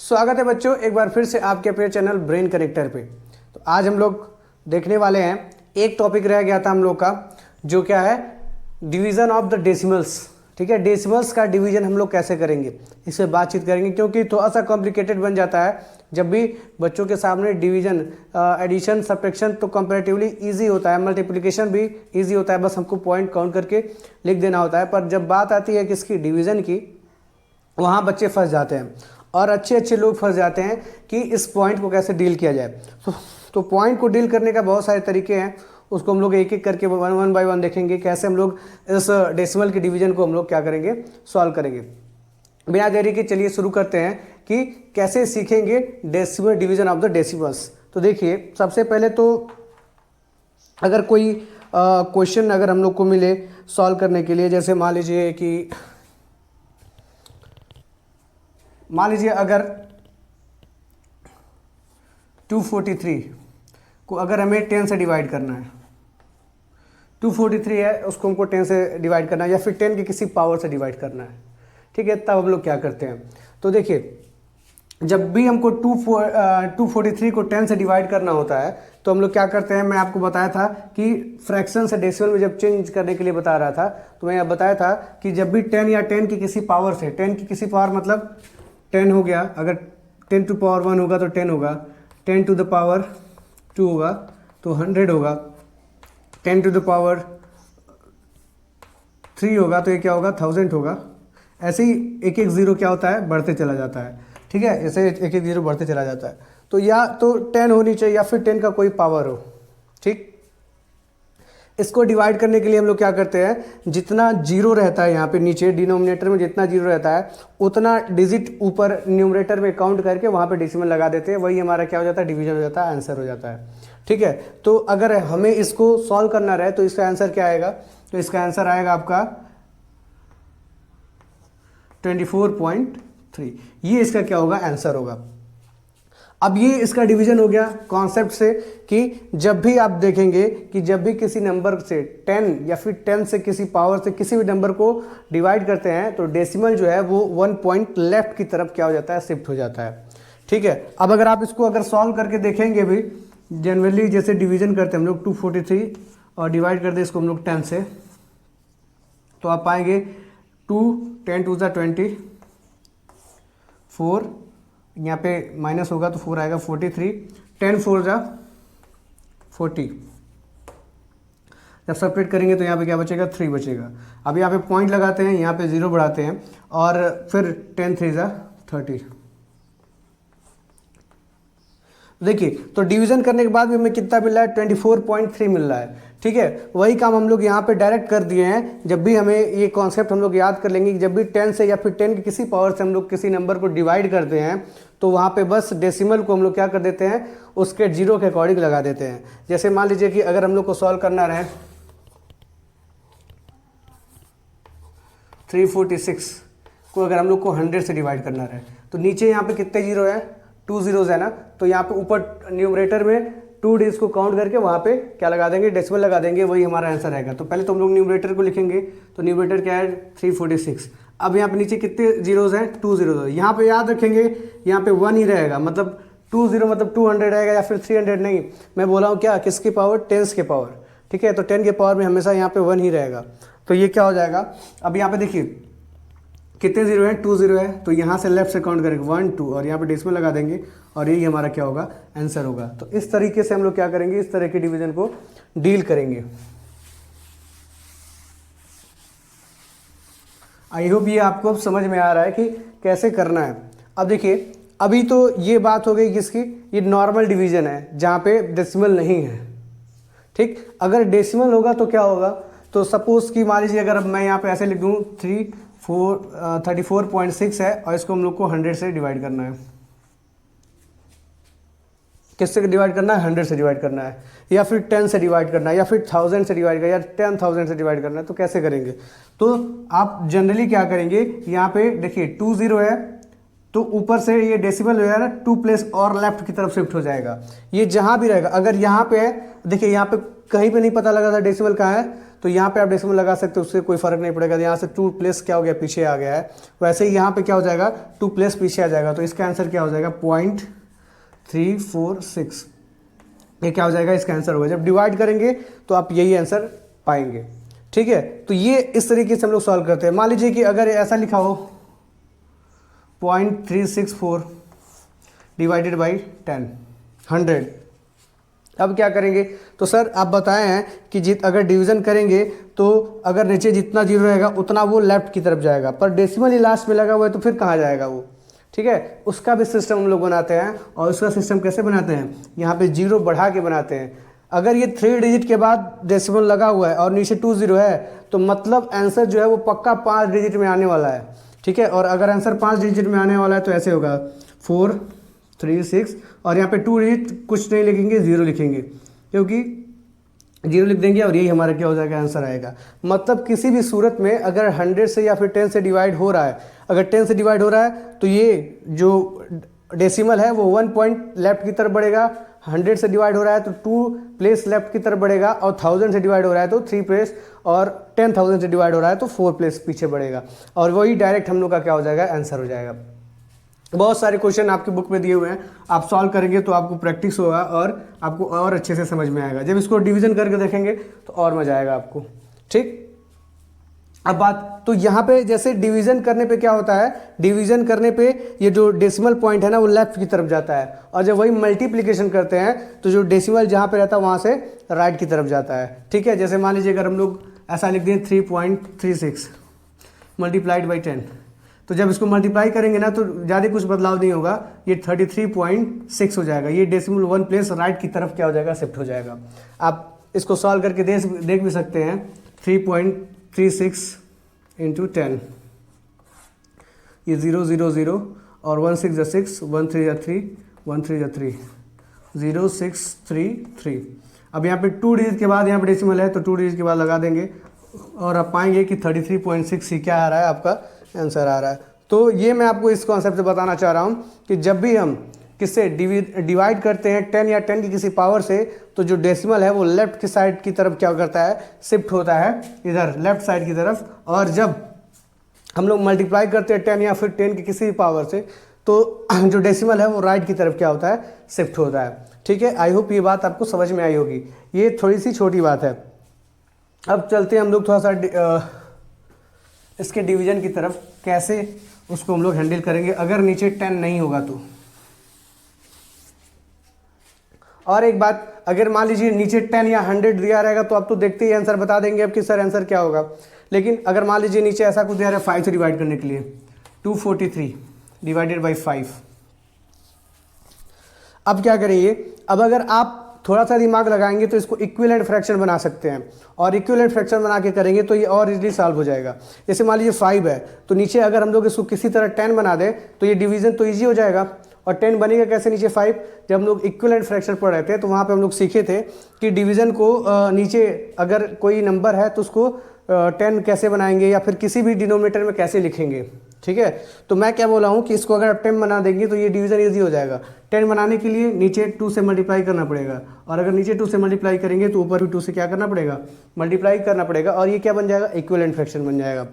स्वागत है बच्चों, एक बार फिर से आपके अपने चैनल ब्रेन कनेक्टर पे। तो आज हम लोग देखने वाले हैं, एक टॉपिक रह गया था हम लोग का, जो क्या है, डिवीज़न ऑफ द डेसिमल्स। ठीक है, डेसिमल्स का डिवीज़न हम लोग कैसे करेंगे, इस पर बातचीत करेंगे, क्योंकि थोड़ा सा कॉम्प्लिकेटेड बन जाता है जब भी बच्चों के सामने डिवीज़न, एडिशन, सब्ट्रैक्शन तो कंपैरेटिवली इजी होता है, मल्टीप्लिकेशन भी इजी होता है, बस हमको पॉइंट काउंट करके लिख देना होता है। पर जब बात आती है किसकी, डिवीज़न की, वहाँ बच्चे फंस जाते हैं और अच्छे अच्छे लोग फंस जाते हैं कि इस पॉइंट को कैसे डील किया जाए। तो पॉइंट को डील करने का बहुत सारे तरीके हैं, उसको हम लोग एक एक करके वन बाय वन देखेंगे, कैसे हम लोग इस डेसिमल के डिवीजन को हम लोग क्या करेंगे, सॉल्व करेंगे। बिना देरी के चलिए शुरू करते हैं कि कैसे सीखेंगे decimal, division of the decimals. तो देखिए, सबसे पहले तो अगर कोई क्वेश्चन अगर हम लोग को मिले सॉल्व करने के लिए, जैसे मान लीजिए अगर 243 को अगर हमें 10 से डिवाइड करना है, 243 है उसको हमको 10 से डिवाइड करना है, या फिर 10 की किसी पावर से डिवाइड करना है। ठीक है, तब हम लोग क्या करते हैं, तो देखिए, जब भी हमको 243 को 10 से डिवाइड करना होता है तो हम लोग क्या करते हैं, मैं आपको बताया था कि फ्रैक्शन से डेसिमल में जब चेंज करने के लिए बता रहा था, तो मैं बताया था कि जब भी 10 या 10 की किसी पावर से, 10 की किसी पावर मतलब 10 हो गया, अगर 10 टू पावर 1 होगा तो 10 होगा, 10 टू द पावर 2 होगा तो 100 होगा, 10 टू द पावर 3 होगा तो ये क्या होगा, 1000 होगा। ऐसे ही एक एक ज़ीरो क्या होता है, बढ़ते चला जाता है। ठीक है, ऐसे एक एक ज़ीरो बढ़ते चला जाता है। तो या तो 10 होनी चाहिए या फिर 10 का कोई पावर हो। ठीक, इसको डिवाइड करने के लिए हम लोग क्या करते हैं, जितना जीरो रहता है यहाँ पे नीचे डिनोमिनेटर में, जितना जीरो रहता है उतना डिजिट ऊपर न्यूमरेटर में काउंट करके वहाँ पे डेसिमल लगा देते हैं, वही हमारा क्या हो जाता है, डिवीजन हो जाता है, आंसर हो जाता है। ठीक है, तो अगर हमें इसको सॉल्व करना रहे तो इसका आंसर क्या आएगा, तो इसका आंसर आएगा आपका 24.3। ये इसका क्या होगा, आंसर होगा। अब ये इसका डिवीजन हो गया कॉन्सेप्ट से, कि जब भी आप देखेंगे कि जब भी किसी नंबर से 10 या फिर 10 से किसी पावर से किसी भी नंबर को डिवाइड करते हैं तो डेसिमल जो है वो 1 पॉइंट लेफ्ट की तरफ क्या हो जाता है, शिफ्ट हो जाता है। ठीक है, अब अगर आप इसको अगर सॉल्व करके देखेंगे भी, जनरली जैसे डिवीजन करते हैं हम लोग 243 और डिवाइड करते हैं इसको हम लोग 10 से, तो आप पाएंगे 2 10 2 24, यहाँ पे माइनस होगा तो 4 आएगा, 43, 10 4 जा 40। जब सेपरेट करेंगे तो यहाँ पे क्या बचेगा, 3 बचेगा। अब यहाँ पे पॉइंट लगाते हैं, यहाँ पे 0 बढ़ाते हैं और फिर 10 3 जा 30। देखिए, तो डिवीजन करने के बाद भी हमें कितना मिल रहा है, 24.3 मिल रहा है। ठीक है, वही काम हम लोग यहाँ पे डायरेक्ट कर दिए हैं। जब भी हमें ये कॉन्सेप्ट हम लोग याद कर लेंगे कि जब भी 10 से या फिर 10 की किसी पावर से हम लोग किसी नंबर को डिवाइड करते हैं तो वहाँ पे बस डेसिमल को हम लोग क्या कर देते हैं, उसके जीरो के अकॉर्डिंग लगा देते हैं। जैसे मान लीजिए कि अगर हम लोग को सॉल्व करना रहे 346 को अगर हम लोग को 100 से डिवाइड करना रहे, तो नीचे यहाँ पे कितने जीरो है, 2 जीरोज़ है ना, तो यहाँ पे ऊपर न्यूमरेटर में 2 डिजिट्स को काउंट करके वहाँ पे क्या लगा देंगे, डेसिमल लगा देंगे, वही हमारा आंसर आएगा। तो पहले तो हम लोग न्यूमरेटर को लिखेंगे, तो न्यूमरेटर क्या है, 346। अब यहाँ पे नीचे कितने जीरोज़ हैं, 2 जीरोज़ है। यहाँ पे याद रखेंगे, यहाँ पे 1 ही रहेगा, मतलब 2 0 मतलब 200 रहेगा या फिर 300 नहीं, मैं बोला हूँ क्या, किसकी पावर, 10 के पावर। ठीक है, तो 10 के पावर में हमेशा यहाँ पे 1 ही रहेगा, तो ये क्या हो जाएगा। अब यहाँ पे देखिए कितने जीरो है, 2 जीरो है, तो यहाँ से लेफ्ट से काउंट करेंगे 1 2 और यहाँ पे डेसिमल लगा देंगे और यही हमारा क्या होगा, आंसर होगा। तो इस तरीके से हम लोग क्या करेंगे, इस तरह के डिवीजन को डील करेंगे। आई होप ये आपको अब समझ में आ रहा है कि कैसे करना है। अब देखिए, अभी तो ये बात हो गई किसकी, ये नॉर्मल डिवीजन है जहाँ पे डेसिमल नहीं है। ठीक, अगर डेसिमल होगा तो क्या होगा, तो सपोज कि मान लीजिए अगर मैं यहाँ पे ऐसे लिख दूँ 34.6 है और इसको हम लोग को 100 से डिवाइड करना है। किससे डिवाइड करना है, 100 से डिवाइड करना है, या फिर 10 से डिवाइड करना है, या फिर 1000 से डिवाइड करना है, या 10,000 से डिवाइड करना है, तो कैसे करेंगे। तो आप जनरली क्या करेंगे, यहाँ पे देखिए 2 0 है, तो ऊपर से ये डेसिमल जो है ना 2 प्लेस और लेफ्ट की तरफ शिफ्ट हो जाएगा। ये जहाँ भी रहेगा, अगर यहाँ पे है, देखिए यहाँ पे कहीं पे नहीं पता लगा था डेसिमल कहाँ है, तो यहाँ पे आप डेसिमल लगा सकते हो, उससे कोई फर्क नहीं पड़ेगा। यहाँ से 2 प्लेस क्या हो गया, पीछे आ गया है। वैसे ही यहाँ पे क्या हो जाएगा, 2 प्लेस पीछे आ जाएगा। तो इसका आंसर क्या हो जाएगा, 0.346। ये क्या हो जाएगा, इसका आंसर होगा। जब डिवाइड करेंगे तो आप यही आंसर पाएंगे। ठीक है, तो ये इस तरीके से हम लोग सॉल्व करते हैं। मान लीजिए कि अगर ऐसा लिखा हो 0.364 डिवाइडेड बाई 10, 100। अब क्या करेंगे, तो सर आप बताए हैं कि अगर डिवीज़न करेंगे तो अगर नीचे जितना जीरो रहेगा उतना वो लेफ्ट की तरफ जाएगा, पर डेसिमल ही लास्ट में लगा हुआ है तो फिर कहाँ जाएगा वो। ठीक है, उसका भी सिस्टम हम लोग बनाते हैं। और उसका सिस्टम कैसे बनाते हैं, यहाँ पे जीरो बढ़ा के बनाते हैं। अगर ये 3 डिजिट के बाद डेसिमल लगा हुआ है और नीचे 2 जीरो है, तो मतलब आंसर जो है वो पक्का 5 डिजिट में आने वाला है। ठीक है, और अगर आंसर 5 डिजिट में आने वाला है तो ऐसे होगा 4, 3, 6, और यहाँ पे 2 डिजिट कुछ नहीं लिखेंगे, 0 लिखेंगे, क्योंकि 0 लिख देंगे और यही हमारा क्या हो जाएगा, आंसर आएगा। मतलब किसी भी सूरत में अगर 100 से या फिर 10 से डिवाइड हो रहा है, अगर 10 से डिवाइड हो रहा है तो ये जो डेसिमल है वो 1 पॉइंट लेफ्ट की तरफ बढ़ेगा। 100 से डिवाइड हो रहा है तो 2 प्लेस लेफ्ट की तरफ बढ़ेगा, और 1000 से डिवाइड हो रहा है तो 3 प्लेस, और 10,000 से डिवाइड हो रहा है तो 4 प्लेस पीछे बढ़ेगा। और वही डायरेक्ट हम लोग का क्या हो जाएगा, आंसर हो जाएगा। बहुत सारे क्वेश्चन आपकी बुक में दिए हुए हैं, आप सॉल्व करेंगे तो आपको प्रैक्टिस होगा और आपको और अच्छे से समझ में आएगा। जब इसको डिवीजन करके देखेंगे तो और मजा आएगा आपको। ठीक, अब बात तो यहाँ पे जैसे डिवीजन करने पे क्या होता है, डिवीजन करने पे ये जो डेसिमल पॉइंट है ना वो लेफ्ट की तरफ जाता है, और जब वही मल्टीप्लिकेशन करते हैं तो जो डेसिमल जहाँ पे रहता है वहाँ से राइट की तरफ जाता है। ठीक है, जैसे मान लीजिए अगर हम लोग ऐसा लिख दें 3.36 मल्टीप्लाइड बाई 10, तो जब इसको मल्टीप्लाई करेंगे ना तो ज़्यादा कुछ बदलाव नहीं होगा, ये 33.6 हो जाएगा। ये डेसिमल 1 प्लेस राइट की तरफ क्या हो जाएगा, शिफ्ट हो जाएगा। आप इसको सॉल्व करके देख भी सकते हैं। 3.36 इंटू 10, ये 0 0 0 और 1 6 जा 6, 1 3 जा 3, 1 3 जा 3, 0 6 3 3। अब यहाँ पे 2 डिजिट के बाद यहाँ पे डेसिमल है तो 2 डिजिट के बाद लगा देंगे और आप पाएंगे कि 33.6 ही क्या आ रहा है, आपका आंसर आ रहा है। तो ये मैं आपको इस कॉन्सेप्ट से बताना चाह रहा हूँ कि जब भी हम किससे डिवाइड करते हैं 10 या 10 की किसी पावर से, तो जो डेसिमल है वो लेफ्ट की साइड की तरफ क्या करता है, शिफ्ट होता है इधर लेफ्ट साइड की तरफ। और जब हम लोग मल्टीप्लाई करते हैं 10 या फिर 10 की किसी भी पावर से, तो जो डेसिमल है वो राइट की तरफ क्या होता है, शिफ्ट होता है। ठीक है, आई होप ये बात आपको समझ में आई होगी। ये थोड़ी सी छोटी बात है। अब चलते हैं हम लोग थोड़ा सा इसके डिवीजन की तरफ, कैसे उसको हम लोग हैंडल करेंगे अगर नीचे 10 नहीं होगा तो। और एक बात, अगर मान लीजिए नीचे 10 या 100 दिया रहेगा तो आप तो देखते ही आंसर बता देंगे अब कि सर आंसर क्या होगा। लेकिन अगर मान लीजिए नीचे ऐसा कुछ दिया रहा है 5 से डिवाइड करने के लिए, 243 डिवाइडेड बाई 5, अब क्या करेंगे, अब अगर आप थोड़ा सा दिमाग लगाएंगे तो इसको इक्विवेलेंट फ्रैक्शन बना सकते हैं, और इक्विवेलेंट फ्रैक्शन बना के करेंगे तो ये और इजीली सॉल्व हो जाएगा। जैसे मान लीजिए 5 है तो नीचे अगर हम लोग इसको किसी तरह 10 बना दें तो ये डिवीजन तो ईजी हो जाएगा। और 10 बनेगा कैसे नीचे 5, जब हम लोग इक्विवेलेंट फ्रैक्शन पढ़ रहे थे तो वहाँ पे हम लोग सीखे थे कि डिवीज़न को नीचे अगर कोई नंबर है तो उसको 10 कैसे बनाएंगे या फिर किसी भी डिनोमिनेटर में कैसे लिखेंगे। ठीक है, तो मैं क्या बोला हूँ कि इसको अगर आप 10 बना देंगे तो ये डिवीज़न ईजी हो जाएगा। 10 बनाने के लिए नीचे 2 से मल्टीप्लाई करना पड़ेगा, और अगर नीचे 2 से मल्टीप्लाई करेंगे तो ऊपर भी 2 से क्या करना पड़ेगा, मल्टीप्लाई करना पड़ेगा, और ये क्या बन जाएगा, इक्विवेलेंट फ्रैक्शन बन जाएगा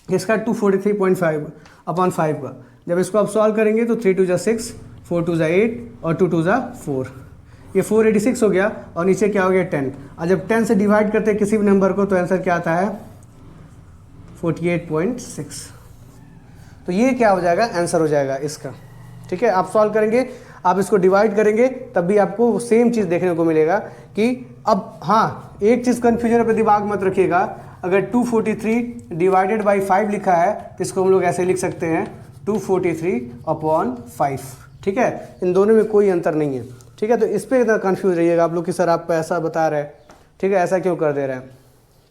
इसका 243.5 अपॉन 5 का। जब इसको आप सॉल्व करेंगे तो 3 2 जा 6, 4 2 जा 8 और 2 2 जा 4, ये 486 हो गया, और नीचे क्या हो गया 10। और जब 10 से डिवाइड करते हैं किसी भी नंबर को तो आंसर क्या आता है, 48.6। तो ये क्या हो जाएगा, आंसर हो जाएगा इसका। ठीक है, आप सॉल्व करेंगे, आप इसको डिवाइड करेंगे तब भी आपको सेम चीज़ देखने को मिलेगा कि अब हाँ, एक चीज़ कन्फ्यूजन पे दिमाग मत रखिएगा। अगर 243 डिवाइडेड बाई 5 लिखा है तो इसको हम लोग ऐसे लिख सकते हैं 243 अपॉन 5। ठीक है, इन दोनों में कोई अंतर नहीं है। ठीक है, तो इस पर इतना कन्फ्यूज रहिएगा आप लोग कि सर आप ऐसा बता रहे हैं, ठीक है, ऐसा क्यों कर दे रहे हैं।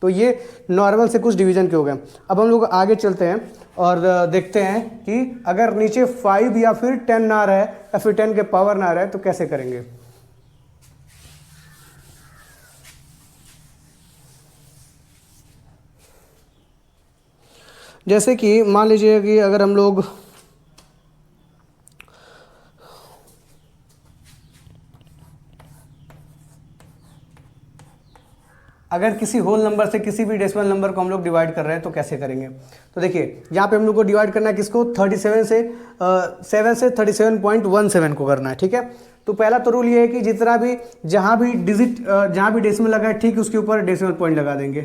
तो ये नॉर्मल से कुछ डिवीजन के हो गए। अब हम लोग आगे चलते हैं और देखते हैं कि अगर नीचे 5 या फिर 10 ना रहे या फिर 10 के पावर ना रहे तो कैसे करेंगे। जैसे कि मान लीजिए कि अगर हम लोग अगर किसी होल नंबर से किसी भी डेसिमल नंबर को हम लोग डिवाइड कर रहे हैं तो कैसे करेंगे। तो देखिए यहाँ पे हम लोग को डिवाइड करना है किसको, 37 से 7 से 37.17 को करना है, ठीक है। तो पहला तो रूल ये है कि जितना भी जहाँ भी डिजिट जहाँ भी डेसिमल लगा है ठीक उसके ऊपर डेसिमल पॉइंट लगा देंगे,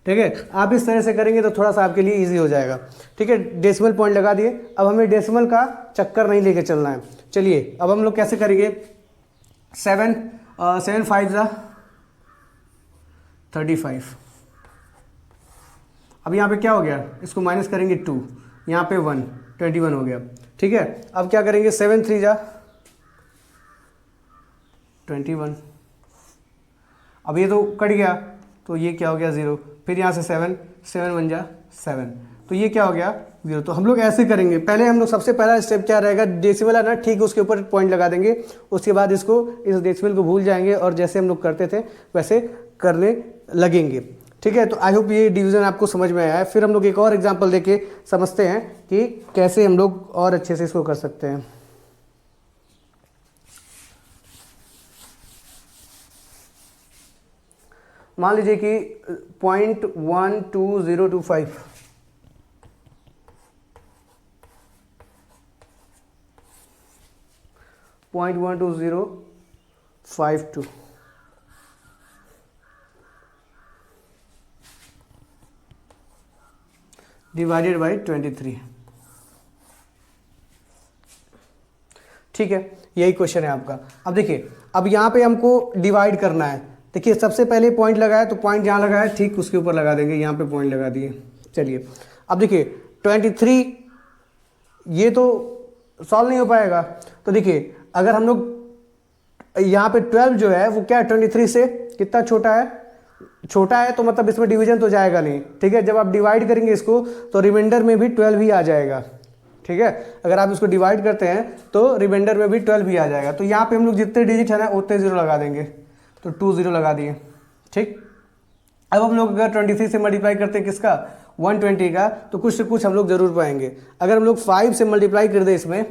ठीक है। आप इस तरह से करेंगे तो थोड़ा सा आपके लिए ईजी हो जाएगा, ठीक है। डेसिमल पॉइंट लगा दिए, अब हमें डेसिमल का चक्कर नहीं लेके चलना है। चलिए अब हम लोग कैसे करेंगे, 7 5 जा 35। अब यहाँ पे क्या हो गया, इसको माइनस करेंगे 2, यहाँ पे 1 21 हो गया, ठीक है। अब क्या करेंगे 7 3 जा 21। अब ये तो कट गया तो ये क्या हो गया 0, फिर यहाँ से 7 7 1 जा 7, तो ये क्या हो गया 0। तो हम लोग ऐसे करेंगे, पहले हम लोग सबसे पहला स्टेप क्या रहेगा, डेसिमल है ना ठीक उसके ऊपर पॉइंट लगा देंगे, उसके बाद इसको इस डेसिमल को भूल जाएंगे और जैसे हम लोग करते थे वैसे करने लगेंगे, ठीक है। तो आई होप ये डिवीज़न आपको समझ में आया है। फिर हम लोग एक और एग्जांपल देके समझते हैं कि कैसे हम लोग और अच्छे से इसको कर सकते हैं। मान लीजिए कि 0.12025 0.12052 डिवाइडेड बाई 23, ठीक है। यही क्वेश्चन है आपका। अब देखिए अब यहाँ पे हमको डिवाइड करना है। देखिए सबसे पहले पॉइंट लगाया तो पॉइंट जहाँ लगाया ठीक उसके ऊपर लगा देंगे, यहाँ पे पॉइंट लगा दिए। चलिए अब देखिए 23 ये तो सॉल्व नहीं हो पाएगा। तो देखिए अगर हम लोग यहाँ पे 12 जो है वो क्या है 23 से कितना छोटा है, छोटा है तो मतलब इसमें डिवीजन तो जाएगा नहीं, ठीक है। जब आप डिवाइड करेंगे इसको तो रिमाइंडर में भी 12 ही आ जाएगा, ठीक है। अगर आप इसको डिवाइड करते हैं तो रिमाइंडर में भी 12 ही आ जाएगा। तो यहाँ पे हम लोग जितने डिजिट है ना उतने 0 लगा देंगे, तो 2 0 लगा दिए, ठीक। अब हम लोग अगर 23 से मल्टीप्लाई करते हैं किसका 120 का, तो कुछ से कुछ हम लोग जरूर पाएंगे। अगर हम लोग 5 से मल्टीप्लाई कर दे इसमें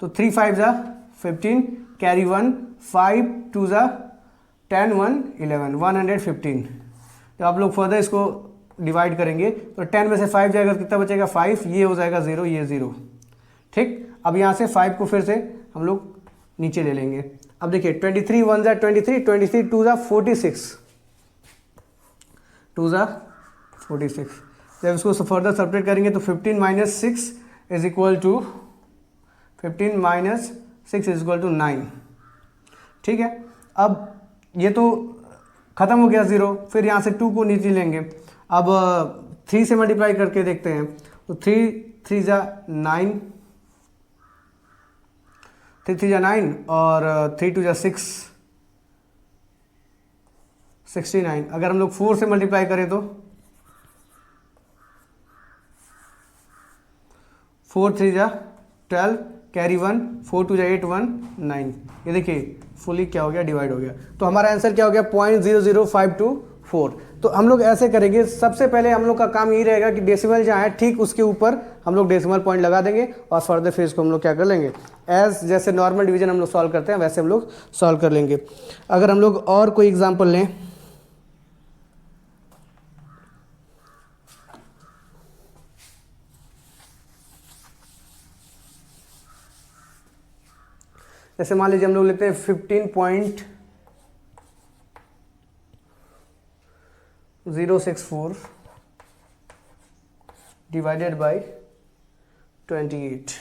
तो 3 5 जा 15 कैरी 1 5 2 जा 10 1 11 115। जब आप लोग फर्दर इसको डिवाइड करेंगे तो 10 में से 5 जाएगा कितना बचेगा 5, ये हो जाएगा 0 ये 0, ठीक। अब यहाँ से 5 को फिर से हम लोग नीचे ले लेंगे। अब देखिए 23 1 जा 23 23 2 जा 46 2 जा 46। जब इसको फर्दर सेपरेट करेंगे तो 15 minus 6 is equal to 15 minus 6 is equal to 9, ठीक है। अब ये तो ख़त्म हो गया 0, फिर यहाँ से 2 को नीचे लेंगे। अब 3 से मल्टीप्लाई करके देखते हैं तो 3 3 जा 9 3 3 जा 9 और 3 2 जा 6 69। अगर हम लोग 4 से मल्टीप्लाई करें तो 4 3 जा 12 कैरी 1 4 2 जा 8 1 9। ये देखिए फुली क्या हो गया डिवाइड हो गया। तो हमारा आंसर क्या हो गया 0.00524। तो हम लोग ऐसे करेंगे, सबसे पहले हम लोग का काम यही रहेगा कि डेसिमल जहाँ है ठीक उसके ऊपर हम लोग डेसिमल पॉइंट लगा देंगे और फर्दर फिर इसको हम लोग क्या कर लेंगे, एज जैसे नॉर्मल डिवीजन हम लोग सॉल्व करते हैं वैसे हम लोग सॉल्व कर लेंगे। अगर हम लोग और कोई एग्जाम्पल लें, जैसे मान लीजिए हम लोग लेते हैं 15.064 डिवाइडेड बाई 28,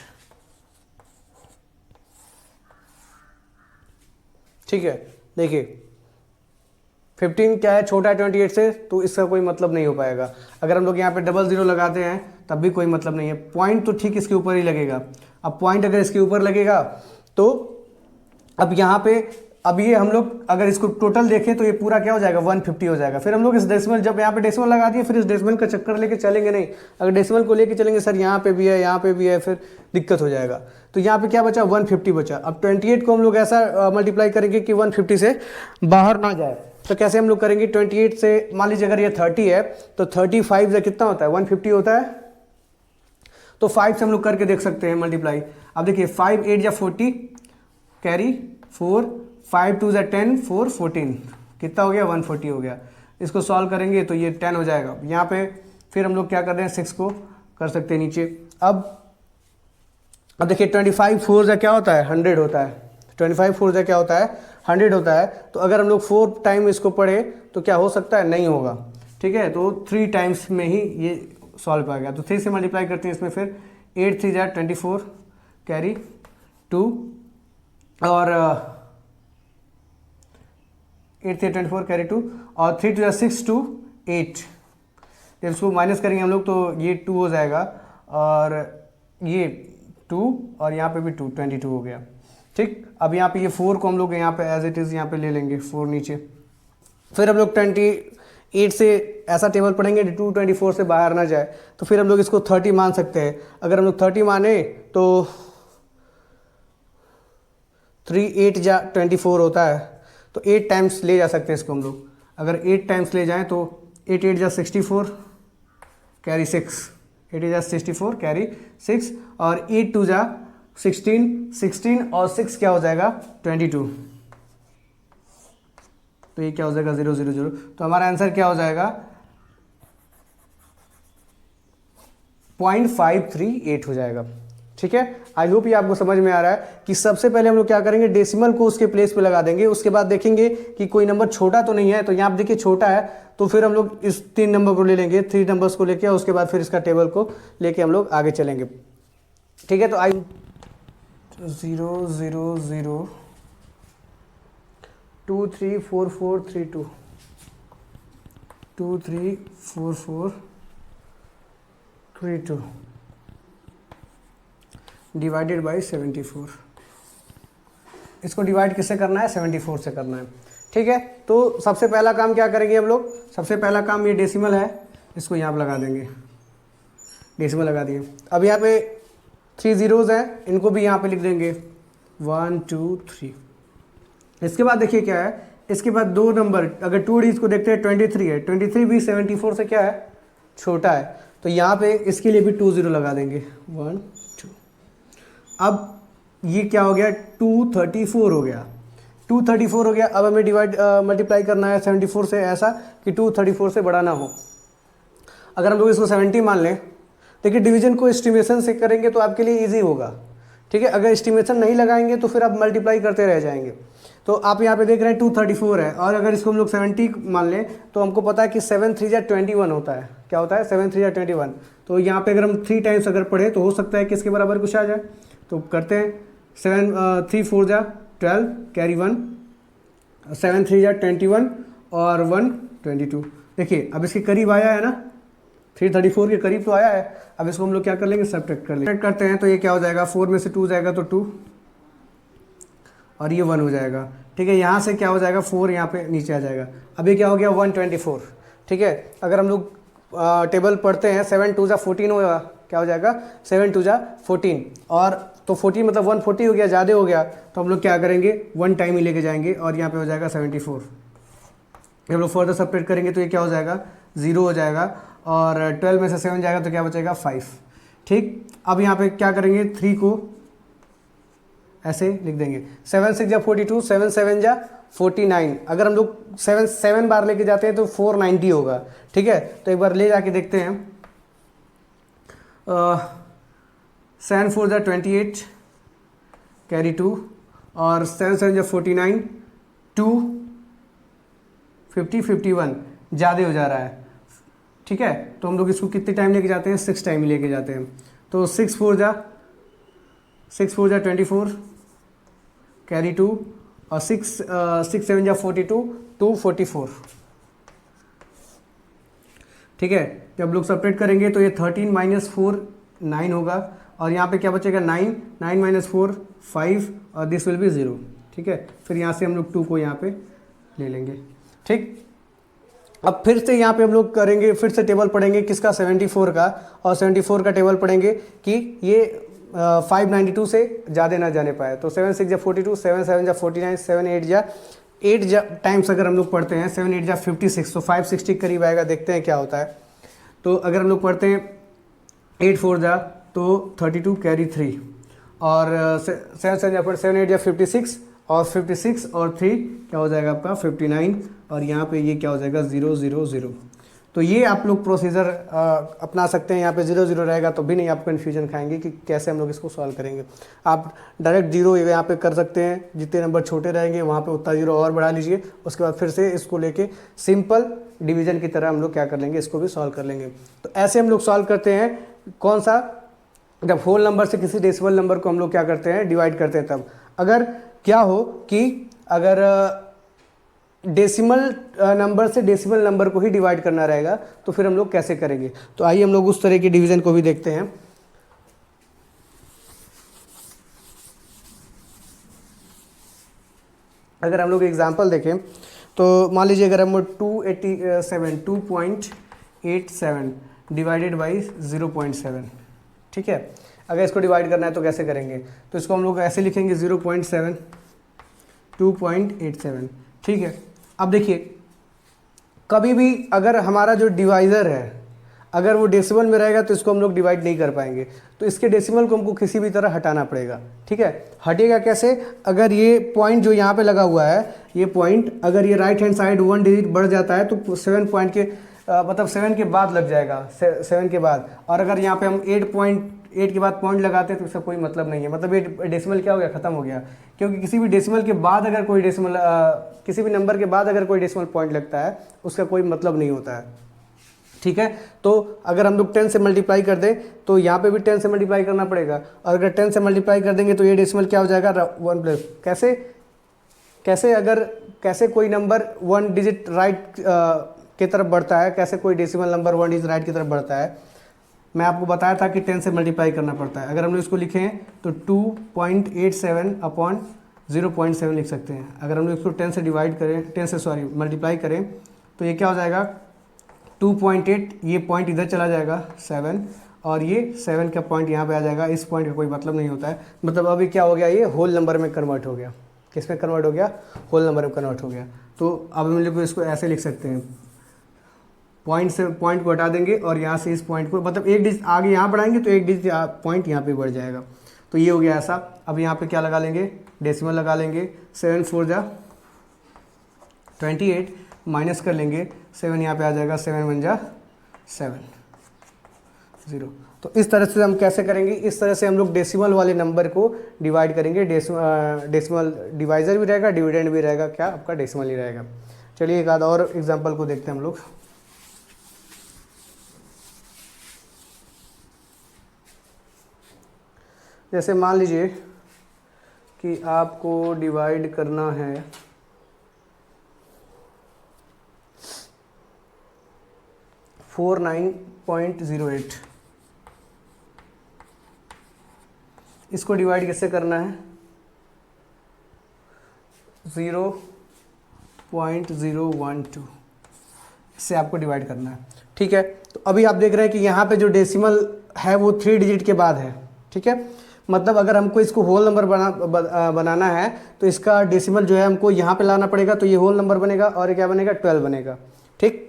ठीक है। देखिए 15 क्या है, छोटा है 28 से, तो इसका कोई मतलब नहीं हो पाएगा। अगर हम लोग यहाँ पे डबल 0 लगाते हैं तब भी कोई मतलब नहीं है। पॉइंट तो ठीक इसके ऊपर ही लगेगा। अब पॉइंट अगर इसके ऊपर लगेगा तो अब यहाँ पे अब ये हम लोग अगर इसको टोटल देखें तो ये पूरा क्या हो जाएगा 150 हो जाएगा। फिर हम लोग इस डेसिमल, जब यहाँ पे डेसिमल लगा दिए फिर इस डेसिमल का चक्कर लेके चलेंगे नहीं। अगर डेसिमल को लेके चलेंगे सर यहाँ पे भी है यहाँ पे भी है, फिर दिक्कत हो जाएगा। तो यहाँ पे क्या बचा 150 बचा। अब 28 को हम लोग ऐसा मल्टीप्लाई करेंगे कि 150 से बाहर ना जाए। तो कैसे हम लोग करेंगे, 28 से मान लीजिए अगर ये 30 है तो 35 से कितना होता है 150 होता है। तो 5 से हम लोग करके देख सकते हैं मल्टीप्लाई। अब देखिए 5 8 या 40 कैरी 4 5 2 जा 10 4 14 कितना हो गया 140 हो गया। इसको सॉल्व करेंगे तो ये 10 हो जाएगा। यहाँ पे फिर हम लोग क्या कर रहे हैं 6 को कर सकते हैं नीचे। अब देखिए 25 4 जा क्या होता है 100 होता है। 25 4 जा क्या होता है 100 होता है। तो अगर हम लोग 4 टाइम इसको पढ़े तो क्या हो सकता है, नहीं होगा। ठीक है, तो 3 टाइम्स में ही ये सॉल्व आ गया। तो 3 से मल्टीप्लाई करते हैं इसमें, फिर 8 3 जा 24 कैरी 2 और 8 3 24 कैरी 2 और 3 2 जा 6 2 8। जब इसको माइनस करेंगे हम लोग तो ये 2 हो जाएगा और ये 2 और यहाँ पे भी 2 22 हो गया। ठीक, अब यहाँ पे ये 4 को हम लोग यहाँ पे एज इट इज़ यहाँ पे ले लेंगे 4 नीचे। फिर हम लोग 28 से ऐसा टेबल पढ़ेंगे 224 से बाहर ना जाए। तो फिर हम लोग इसको 30 मान सकते हैं। अगर हम लोग 30 माने तो 3 8 जा 24 होता है। तो 8 टाइम्स ले जा सकते हैं इसको हम लोग। अगर 8 टाइम्स ले जाएं तो 8 8 जा 64 कैरी 6, 8 जा 64 कैरी 6 और 8 2 जा 16 और 6 क्या हो जाएगा 22। तो ये क्या हो जाएगा 0 0 0। तो हमारा आंसर क्या हो जाएगा 0.538 हो जाएगा। ठीक है, आई होप ये आपको समझ में आ रहा है कि सबसे पहले हम लोग क्या करेंगे डेसिमल को उसके प्लेस पे लगा देंगे। उसके बाद देखेंगे कि कोई नंबर छोटा तो नहीं है। तो यहाँ आप देखिए छोटा है तो फिर हम लोग इस 3 नंबर को ले लेंगे, 3 नंबर्स को लेके, उसके बाद फिर इसका टेबल को लेके हम लोग आगे चलेंगे। ठीक है, तो आई 0 0 0 2 3 4 4 3 2 2 3 4 4 3 2 डिवाइडेड बाई 74। इसको डिवाइड किससे करना है 74 से करना है। ठीक है, तो सबसे पहला काम क्या करेंगे हम लोग, सबसे पहला काम ये डेसिमल है, इसको यहाँ पर लगा देंगे, डेसिमल लगा दिए। अब यहाँ पे 3 zeros हैं, इनको भी यहाँ पे लिख देंगे 1 2 3। इसके बाद देखिए क्या है, इसके बाद 2 नंबर अगर 2 डिजिट को देखते हैं 23 है, 23 भी 74 से क्या है छोटा है। तो यहाँ पे इसके लिए भी 2 0 लगा देंगे 1 2। अब ये क्या हो गया 234 हो गया, 234 हो गया। अब हमें डिवाइड मल्टीप्लाई करना है 74 से ऐसा कि 234 से बड़ा ना हो। अगर हम लोग इसको 70 मान लें, देखिए डिवीजन को एस्टिमेशन से करेंगे तो आपके लिए इजी होगा। ठीक है, अगर एस्टिमेशन नहीं लगाएंगे तो फिर आप मल्टीप्लाई करते रह जाएंगे। तो आप यहाँ पे देख रहे हैं 234 है और अगर इसको हम लोग 70 मान लें तो हमको पता है कि 7 3 जा 21 होता है। क्या होता है 7 3 जा 21। तो यहाँ पे अगर हम 3 टाइम्स अगर पढ़े तो हो सकता है कि इसके बराबर कुछ आ जाए। तो करते हैं 7 3 4 जा 12 कैरी 1, 7 3 जा 21 और 1 22। देखिए अब इसके करीब आया है ना, 334 के करीब तो आया है। अब इसको हम लोग क्या कर लेंगे सब्ट्रैक्ट कर लेंगे। करते हैं तो ये क्या हो जाएगा 4 में से 2 जाएगा तो 2 और ये 1 हो जाएगा। ठीक है, यहाँ से क्या हो जाएगा 4 यहाँ पे नीचे आ जाएगा। अभी क्या हो गया 124। ठीक है, अगर हम लोग टेबल पढ़ते हैं 7 2 जा 14 होगा, क्या हो जाएगा 7 2 जा 14 और तो 14 मतलब 140 हो गया, ज़्यादा हो गया। तो हम लोग क्या करेंगे 1 टाइम ही लेके जाएंगे और यहाँ पे हो जाएगा 74। हम लोग फर्दर सेपरेट करेंगे तो ये क्या हो जाएगा 0 हो जाएगा और 12 में से 7 जाएगा तो क्या बचेगा 5। ठीक, अब यहाँ पे क्या करेंगे 3 को ऐसे लिख देंगे, 7 6 जा 42, 7 7 जा 49। अगर हम लोग 7 बार लेके जाते हैं तो 490 होगा। ठीक है, तो एक बार ले जाके देखते हैं। 7 4 जा 28 कैरी 2 और 7 7 जा 49 2 50 51 ज़्यादा हो जा रहा है। ठीक है, तो हम लोग इसको कितने टाइम लेके जाते हैं 6 टाइम लेके जाते हैं। तो 6 4 जा 24 कैरी 2 और 6 7 जा 42 244। ठीक है, जब लोग सेपरेट करेंगे तो ये 13 माइनस 4 9 होगा और यहाँ पे क्या बचेगा 9 9 माइनस 4 5 और दिस विल बी 0। ठीक है, फिर यहाँ से हम लोग 2 को यहाँ पे ले लेंगे। ठीक, अब फिर से यहाँ पे हम लोग करेंगे, फिर से टेबल पढ़ेंगे किसका 74 का, और 74 का टेबल पढ़ेंगे कि ये 592 से ज़्यादा ना जाने पाए। तो 7 6 जा 42, 7 7 जा 49, 7 8 जा 8 जा टाइम्स अगर हम लोग पढ़ते हैं 7 8 जा 56, तो 560 करीब आएगा। देखते हैं क्या होता है। तो अगर हम लोग पढ़ते हैं 8 4 जा तो 32 कैरी 3 और 7 7 जा 7 8 जा 56 और 56 और 3 क्या हो जाएगा आपका 59, और यहाँ पे ये क्या हो जाएगा 0 0 0। तो ये आप लोग प्रोसीजर अपना सकते हैं। यहाँ पे 0 0 रहेगा तो भी नहीं आप कन्फ्यूजन खाएंगे कि कैसे हम लोग इसको सॉल्व करेंगे। आप डायरेक्ट जीरो यहाँ पे कर सकते हैं, जितने नंबर छोटे रहेंगे वहाँ पे उतना जीरो और बढ़ा लीजिए, उसके बाद फिर से इसको लेके सिंपल डिवीजन की तरह हम लोग क्या कर लेंगे, इसको भी सॉल्व कर लेंगे। तो ऐसे हम लोग सॉल्व करते हैं। कौन सा? जब होल नंबर से किसी डेसिमल नंबर को हम लोग क्या करते हैं, डिवाइड करते हैं। तब अगर क्या हो कि अगर डेसिमल नंबर से डेसिमल नंबर को ही डिवाइड करना रहेगा तो फिर हम लोग कैसे करेंगे। तो आइए हम लोग उस तरह की डिवीजन को भी देखते हैं। अगर हम लोग एग्जांपल देखें तो मान लीजिए अगर हम 2.87 डिवाइडेड बाई 0.7, ठीक है। अगर इसको डिवाइड करना है तो कैसे करेंगे, तो इसको हम लोग ऐसे लिखेंगे 0.7 2.87, ठीक है। अब देखिए कभी भी अगर हमारा जो डिवाइज़र है अगर वो डेसिमल में रहेगा तो इसको हम लोग डिवाइड नहीं कर पाएंगे, तो इसके डेसिमल को हमको किसी भी तरह हटाना पड़ेगा, ठीक है। हटेगा कैसे? अगर ये पॉइंट जो यहाँ पे लगा हुआ है, ये पॉइंट अगर ये राइट हैंड साइड 1 डिजिट बढ़ जाता है तो 7 पॉइंट के मतलब 7 के बाद लग जाएगा, 7 के बाद। और अगर यहाँ पे हम 8 के बाद पॉइंट लगाते हैं तो इसका कोई मतलब नहीं है, मतलब ये डेसिमल क्या हो गया, ख़त्म हो गया। क्योंकि किसी भी डेसिमल के बाद अगर कोई डेसिमल किसी भी नंबर के बाद अगर कोई डेसिमल पॉइंट लगता है उसका कोई मतलब नहीं होता है, ठीक है। तो अगर हम लोग 10 से मल्टीप्लाई कर दें तो यहाँ पे भी 10 से मल्टीप्लाई करना पड़ेगा, और अगर 10 से मल्टीप्लाई कर देंगे तो ये डेसिमल क्या हो जाएगा 1+। कैसे कोई नंबर 1 डिजिट राइट की तरफ बढ़ता है, कैसे कोई डेसिमल नंबर 1 डिजिट राइट की तरफ बढ़ता है। मैं आपको बताया था कि 10 से मल्टीप्लाई करना पड़ता है। अगर हम लोग इसको लिखें तो 2.87 अपॉन 0.7 लिख सकते हैं। अगर हम लोग इसको 10 से डिवाइड करें, 10 से मल्टीप्लाई करें तो ये क्या हो जाएगा 2.8, ये पॉइंट इधर चला जाएगा 7, और ये 7 का पॉइंट यहाँ पे आ जाएगा। इस पॉइंट का कोई मतलब नहीं होता है, मतलब अभी क्या हो गया, ये होल नंबर में कन्वर्ट हो गया। किस में कन्वर्ट हो गया? होल नंबर में कन्वर्ट हो गया। तो अब हम लोग इसको ऐसे लिख सकते हैं, पॉइंट को हटा देंगे और यहाँ से इस पॉइंट को मतलब एक डिजिट आगे यहाँ बढ़ाएंगे तो एक डिजिट पॉइंट यहाँ पे बढ़ जाएगा। तो ये हो गया ऐसा। अब यहाँ पे क्या लगा लेंगे, डेसिमल लगा लेंगे। 7 4 जा 28, माइनस कर लेंगे 7 यहाँ पे आ जाएगा, 7 1 जा 7 0। तो इस तरह से हम कैसे करेंगे, इस तरह से हम लोग डेसिमल वाले नंबर को डिवाइड करेंगे। डेसिमल डिवाइज़र भी रहेगा, डिविडेंड भी रहेगा, क्या आपका डेसिमल ही रहेगा। चलिए एक आध और एग्जाम्पल को देखते हैं हम लोग। जैसे मान लीजिए कि आपको डिवाइड करना है 49.08, इसको डिवाइड कैसे करना है 0.012, इससे आपको डिवाइड करना है, ठीक है। तो अभी आप देख रहे हैं कि यहाँ पे जो डेसिमल है वो 3 डिजिट के बाद है, ठीक है। मतलब अगर हमको इसको होल नंबर बनाना है तो इसका डेसिमल जो है हमको यहाँ पे लाना पड़ेगा, तो ये होल नंबर बनेगा और ये क्या बनेगा 12 बनेगा, ठीक।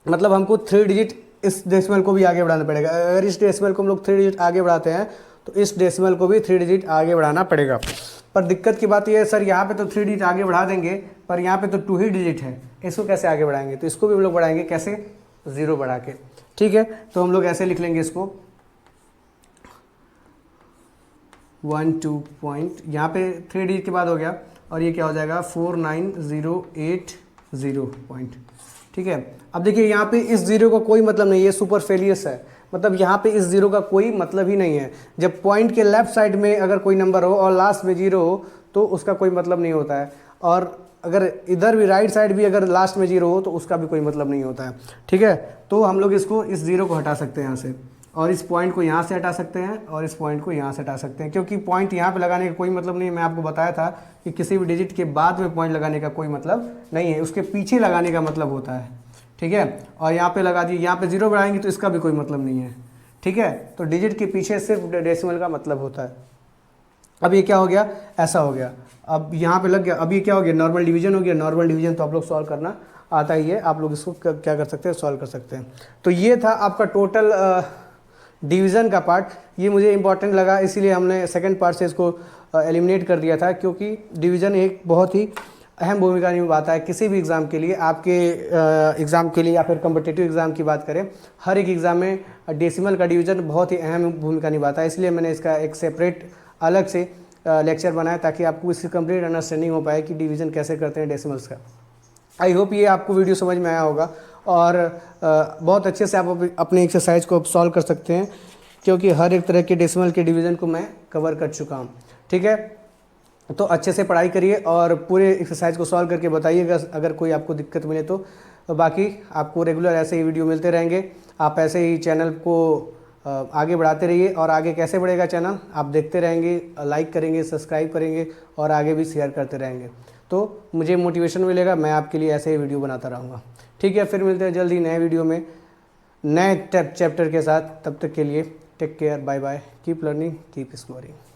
मतलब हमको 3 डिजिट इस डेसिमल को भी आगे बढ़ाना पड़ेगा। अगर इस डेसिमल को हम लोग 3 डिजिट आगे बढ़ाते हैं तो इस डेसिमल को भी 3 डिजिट आगे बढ़ाना पड़ेगा। पर दिक्कत की बात यह है सर, यहाँ पे तो 3 डिजिट आगे बढ़ा देंगे पर यहाँ पे तो 2 ही डिजिट है, इसको कैसे आगे बढ़ाएंगे? तो इसको भी हम लोग बढ़ाएंगे कैसे, 0 बढ़ा के, ठीक है। तो हम लोग ऐसे लिख लेंगे इसको 1 2 पॉइंट, यहाँ पे 3 डिजिट के बाद हो गया और ये क्या हो जाएगा 49080 पॉइंट, ठीक है। अब देखिए यहाँ पे इस 0 का कोई मतलब नहीं है, सुपरफिलियस है, मतलब यहाँ पे इस 0 का कोई मतलब ही नहीं है। जब पॉइंट के लेफ्ट साइड में अगर कोई नंबर हो और लास्ट में 0 हो तो उसका कोई मतलब नहीं होता है, और अगर इधर भी राइट साइड भी अगर लास्ट में 0 हो तो उसका भी कोई मतलब नहीं होता है, ठीक है। तो हम लोग इसको इस 0 को हटा सकते हैं यहाँ से, और इस पॉइंट को यहाँ से हटा सकते हैं, और इस पॉइंट को यहाँ से हटा सकते हैं, क्योंकि पॉइंट यहाँ पे लगाने का कोई मतलब नहीं है। मैं आपको बताया था कि किसी भी डिजिट के बाद में पॉइंट लगाने का कोई मतलब नहीं है, उसके पीछे लगाने का मतलब होता है, ठीक है। और यहाँ पे लगा दिए, यहाँ पे 0 बढ़ाएंगे तो इसका भी कोई मतलब नहीं है, ठीक है। तो डिजिट के पीछे सिर्फ डेसिमल का मतलब होता है। अब ये क्या हो गया, ऐसा हो गया, अब यहाँ पे लग गया। अब ये क्या हो गया, नॉर्मल डिवीजन हो गया। नॉर्मल डिवीजन तो आप लोग सॉल्व करना आता ही है, आप लोग इसको क्या कर सकते हैं, सॉल्व कर सकते हैं। तो ये था आपका टोटल डिवीज़न का पार्ट, ये मुझे इंपॉर्टेंट लगा, इसीलिए हमने सेकंड पार्ट से इसको एलिमिनेट कर दिया था, क्योंकि डिवीज़न एक बहुत ही अहम भूमिका निभाता है किसी भी एग्ज़ाम के लिए। आपके एग्ज़ाम के लिए या फिर कम्पिटिटिव एग्ज़ाम की बात करें, हर एक एग्ज़ाम में डेसिमल का डिवीज़न बहुत ही अहम भूमिका निभाता है। इसलिए मैंने इसका एक सेपरेट अलग से लेक्चर बनाया ताकि आपको इसकी कंप्लीट अंडरस्टैंडिंग हो पाए कि डिवीज़न कैसे करते हैं डेसिमल्स का। आई होप ये आपको वीडियो समझ में आया होगा और बहुत अच्छे से आप अपने एक्सरसाइज को सॉल्व कर सकते हैं, क्योंकि हर एक तरह के डेसिमल के डिवीज़न को मैं कवर कर चुका हूँ। ठीक है, तो अच्छे से पढ़ाई करिए और पूरे एक्सरसाइज को सॉल्व करके बताइएगा अगर कोई आपको दिक्कत मिले तो। बाकी आपको रेगुलर ऐसे ही वीडियो मिलते रहेंगे। आप ऐसे ही चैनल को आगे बढ़ाते रहिए, और आगे कैसे बढ़ेगा चैनल आप देखते रहेंगे, लाइक करेंगे, सब्सक्राइब करेंगे और आगे भी शेयर करते रहेंगे, तो मुझे मोटिवेशन मिलेगा, मैं आपके लिए ऐसे ही वीडियो बनाता रहूँगा। ठीक है, फिर मिलते हैं जल्दी नए वीडियो में नए चैप्टर के साथ। तब तक के लिए take care, bye bye, keep learning, keep exploring.